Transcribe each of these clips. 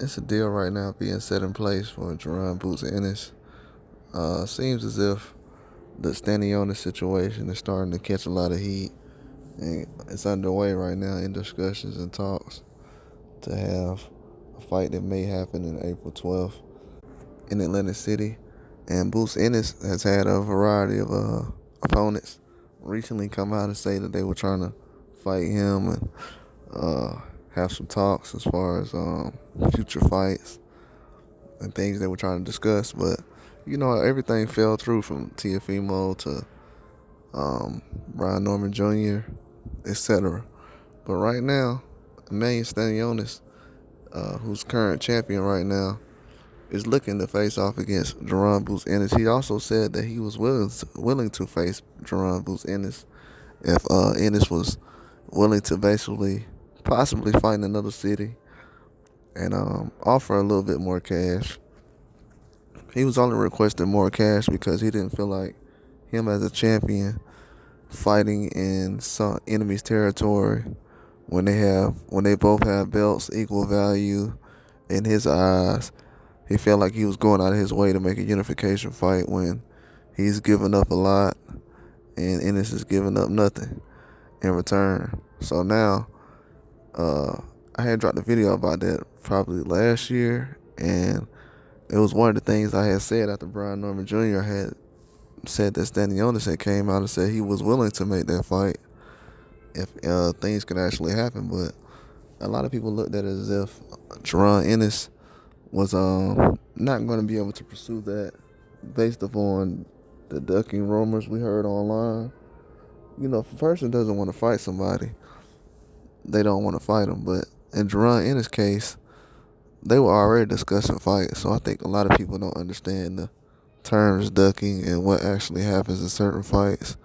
It's a deal right now being set in place for Jaron Boots Ennis. Seems as if the Stanionis situation is starting to catch a lot of heat, and it's underway right now in discussions and talks to have a fight that may happen in April 12th in Atlantic City. And Boots Ennis has had a variety of opponents recently come out and say that they were trying to fight him and have some talks as far as future fights and things they were trying to discuss. But everything fell through from Tiafimo to Brian Norman Jr., etc. But right now, Emmanuel Stanionis, who's current champion right now, is looking to face off against Jaron Boots Ennis. He also said that he was willing to face Jaron Boots Ennis if Ennis was willing to basically possibly fight in another city and offer a little bit more cash. He was only requesting more cash because he didn't feel like him as a champion fighting in some enemy's territory when they both have belts equal value in his eyes. He felt like he was going out of his way to make a unification fight when he's given up a lot and Ennis is giving up nothing in return. So now, I had dropped a video about that probably last year, and it was one of the things I had said after Brian Norman Jr. had said that Stanionis had came out and said he was willing to make that fight if things could actually happen. But a lot of people looked at it as if Jaron Ennis was not going to be able to pursue that based upon the ducking rumors we heard online. If a person doesn't want to fight somebody, they don't want to fight them. But in Jaron Ennis' case, they were already discussing fights. So I think a lot of people don't understand the terms ducking and what actually happens in certain fights.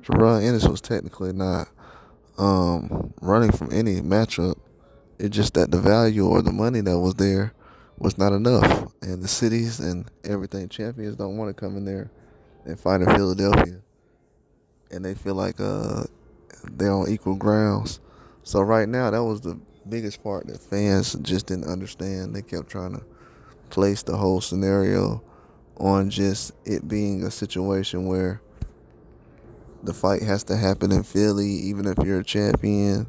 Jaron Ennis was technically not running from any matchup. It's just that the value or the money that was there was not enough. And the cities and everything, champions don't want to come in there and fight in Philadelphia. And they feel like they're on equal grounds. So right now, that was the biggest part that fans just didn't understand. They kept trying to place the whole scenario on just it being a situation where the fight has to happen in Philly, even if you're a champion.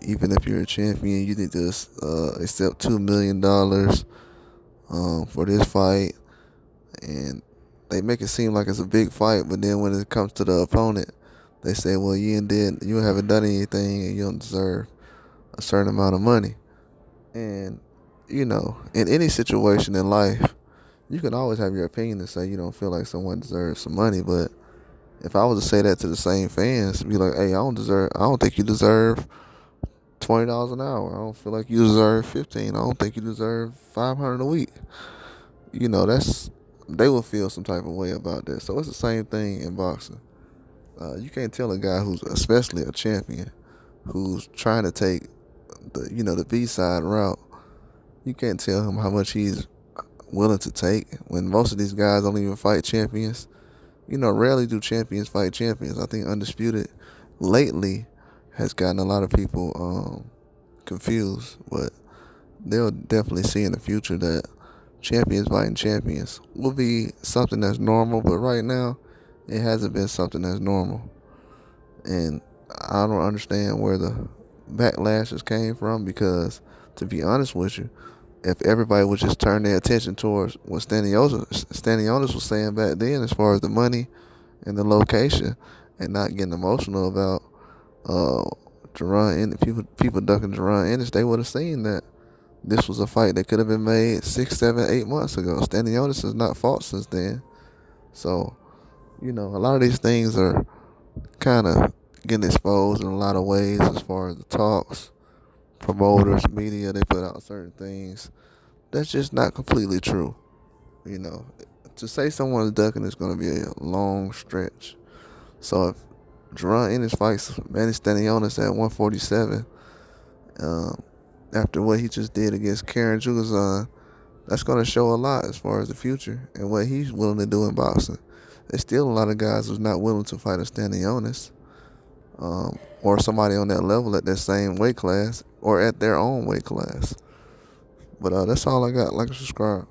Even if you're a champion, you need to accept $2 million for this fight. And they make it seem like it's a big fight, but then when it comes to the opponent, they say, well, you haven't done anything and you don't deserve a certain amount of money. And, in any situation in life, you can always have your opinion and say you don't feel like someone deserves some money. But if I was to say that to the same fans, be like, hey, I don't think you deserve $20 an hour. I don't feel like you deserve 15. I don't think you deserve 500 a week. They will feel some type of way about that. So it's the same thing in boxing. You can't tell a guy who's especially a champion who's trying to take the B-side route. You can't tell him how much he's willing to take when most of these guys don't even fight champions. Rarely do champions fight champions. I think Undisputed lately has gotten a lot of people confused, but they'll definitely see in the future that champions fighting champions will be something that's normal, but right now it hasn't been something that's normal. And I don't understand where the backlashes came from, because to be honest with you, if everybody would just turn their attention towards what Stanionis was saying back then as far as the money and the location, and not getting emotional about Jaron Ennis, people ducking Jaron Ennis, they would have seen that this was a fight that could have been made 6, 7, 8 months ago. Stanionis has not fought since then. So, a lot of these things are kind of getting exposed in a lot of ways as far as the talks, promoters, media, they put out certain things. That's just not completely true. To say someone's ducking is going to be a long stretch. So if Jaron Ennis fights Manny Stanionis at 147, after what he just did against Karen Jugazan, that's going to show a lot as far as the future and what he's willing to do in boxing. There's still a lot of guys who's not willing to fight a Stanionis or somebody on that level at that same weight class or at their own weight class. But that's all I got. Like and subscribe.